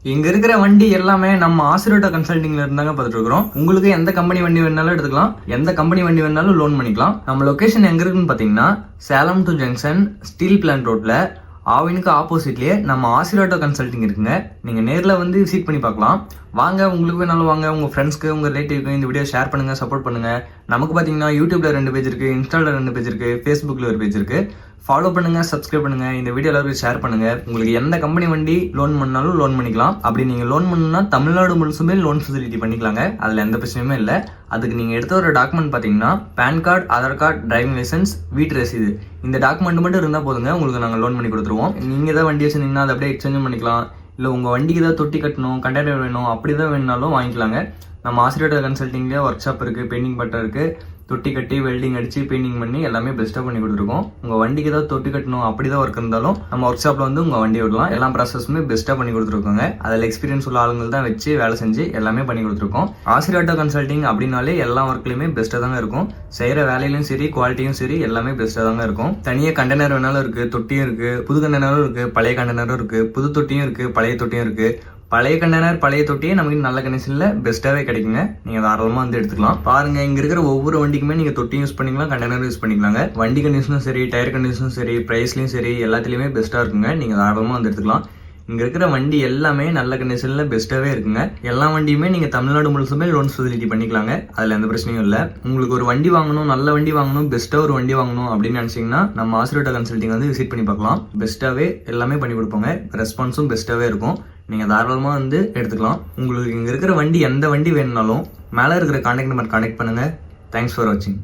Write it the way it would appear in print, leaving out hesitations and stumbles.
இங்க இருக்கிற வண்டி எல்லாமே நம்ம ஆசிரியர் கன்சல்டிங்ல இருந்தாங்க பார்த்துட்டு இருக்கிறோம். உங்களுக்கு எந்த கம்பெனி வண்டி வேணாலும் எடுத்துக்கலாம், எந்த கம்பெனி வண்டி வேணாலும் லோன் பண்ணிக்கலாம். நம்ம லொகேஷன் எங்க இருக்குன்னு பாத்தீங்கன்னா Salem to junction steel plant ரோட்ல ஆவினுக்கு ஆப்போசிட்லயே நம்ம ஆசிரியர் கன்சல்டிங் இருக்குங்க. நீங்க நேர்ல வந்து விசிட் பண்ணி பார்க்கலாம். வாங்க, உங்களுக்கு வேணாலும் வாங்க, உங்க ஃப்ரெண்ட்ஸ்க்கு உங்க ரிலேட்டிவ்க்கு இந்த வீடியோ ஷேர் பண்ணுங்க, சப்போர்ட் பண்ணுங்க. நமக்கு பாத்தீங்கன்னா யூடியூப்ல 2 பேஜ் இருக்கு, இன்ஸ்டால 2 பேஜ் இருக்கு, ஃபேஸ்புக்ல ஒரு பேஜ் இருக்கு. ஃபாலோ பண்ணுங்க, சப்ஸ்கிரைப் பண்ணுங்க, இந்த வீடியோ எல்லாருக்கும் ஷேர் பண்ணுங்க. உங்களுக்கு எந்த கம்பெனி வண்டி லோன் பண்ணாலும் லோன் பண்ணிக்கலாம். அப்படி நீங்க லோன் பண்ணா தமிழ்நாடு முழுசுமே லோன் ஃபெசிலிட்டி பண்ணிக்கலாங்க. அதுல எந்த பிரச்சனையுமே இல்லை. அதுக்கு நீங்க எடுத்த ஒரு டாக்குமெண்ட் பாத்தீங்கன்னா PAN card, Aadhaar card, driving licence, வீட்டு ரசீது, இந்த டாக்குமெண்ட் மட்டும் இருந்தா போதுங்க, உங்களுக்கு நாங்க லோன் பண்ணி கொடுத்துருவோம். நீங்க ஏதாவது வண்டி வச்சிருந்தீங்கன்னா அதை அப்படியே எக்ஸ்சேஞ்ச் பண்ணிக்கலாம். இல்லை உங்கள் வண்டிக்கு ஏதாவது தொட்டி கட்டணும், கண்டெய்னர் வேணும், அப்படி தான் வேணுனாலும் வாங்கிக்கலாங்க. நம்ம ஆசிரியர் கன்சல்டிங்லேயே ஒர்க் ஷாப் இருக்குது, பெயிண்டிங் பட்டை இருக்குது. தொட்டி கட்டி வெல்டிங் அடிச்சு பெயிண்டிங் பண்ணி எல்லாமே பெஸ்ட்டாக பண்ணி கொடுத்துருக்கோம். உங்கள் வண்டிக்கு ஏதாவது தொட்டி கட்டணும் அப்படி தான் ஒர்க் இருந்தாலும் நம்ம ஒர்க் ஷாப்பில் வந்து உங்கள் வண்டி விடலாம். எல்லா ப்ராசஸுமே பெஸ்ட்டாக பண்ணி கொடுத்துருக்கோங்க. அதில் எக்ஸ்பீரியன்ஸ் உள்ள ஆளுங்கள் தான் வச்சு வேலை செஞ்சு எல்லாமே பண்ணி கொடுத்துருக்கோம். ஆசிரியர் கன்சல்டிங் அப்படின்னாலே எல்லா ஒர்க்லையுமே பெஸ்ட்டாக தாங்க இருக்கும். செய்கிற வேலையிலும் சரி, குவாலிட்டியும் சரி, எல்லாமே பெஸ்ட்டாக தாங்க இருக்கும். தனியாக கண்டெய்னர் வேணாலும் இருக்குது, தொட்டியும் இருக்குது, புது கண்டெய்னரும் இருக்குது, பழைய கண்டெய்னரும் இருக்குது, புது தொட்டியும் இருக்குது, பழைய தொட்டியும் இருக்குது. பழைய கண்டெய்னர், பழைய தொட்டியே நமக்கு நல்ல கண்டிஷன்ல பெஸ்ட்டாவே கிடைக்குங்க. நீங்க தாராளமா வந்து எடுத்துக்கலாம். பாருங்க, இங்க இருக்கிற ஒவ்வொரு வண்டிக்குமே நீங்க தொட்டியும் யூஸ் பண்ணிக்கலாம், கண்டெய்னர் யூஸ் பண்ணிக்கலாங்க. வண்டி கண்டிஷனும் சரி, டயர் கண்டிஷனும் சரி, பிரைஸ்லயும் சரி, எல்லாத்துலயுமே பெஸ்ட்டா இருக்குங்க. நீங்க தாராளமா வந்து எடுத்துக்கலாம். இங்க இருக்கிற வண்டி எல்லாமே நல்ல கண்டிஷன்ல பெஸ்ட்டாவே இருக்குங்க. எல்லா வண்டியுமே நீங்க தமிழ்நாடு முழுசுமே லோன் ஃபெசிலிட்டி பண்ணிக்கலாங்க. அதுல எந்த பிரச்சனையும் இல்லை. உங்களுக்கு ஒரு வண்டி வாங்கணும், நல்ல வண்டி வாங்கணும், பெஸ்ட்டா ஒரு வண்டி வாங்கணும் அப்படின்னு நினைச்சீங்கன்னா நம்ம ஆசிரியர் கன்சல்டிங் வந்து விசிட் பண்ணி பார்க்கலாம். பெஸ்ட்டாவே எல்லாமே பண்ணி கொடுப்போங்க. ரெஸ்பான்ஸும் பெஸ்ட்டாவே இருக்கும். நீங்க தாராளமா வந்து எடுத்துக்கலாம். உங்களுக்கு இங்க இருக்கிற வண்டி எந்த வண்டி வேணும்னாலும் மேல இருக்கிற கான்டாக்ட் நம்பர் கான்டாக்ட் பண்ணுங்க. தேங்க்ஸ் ஃபார் வாட்சிங்.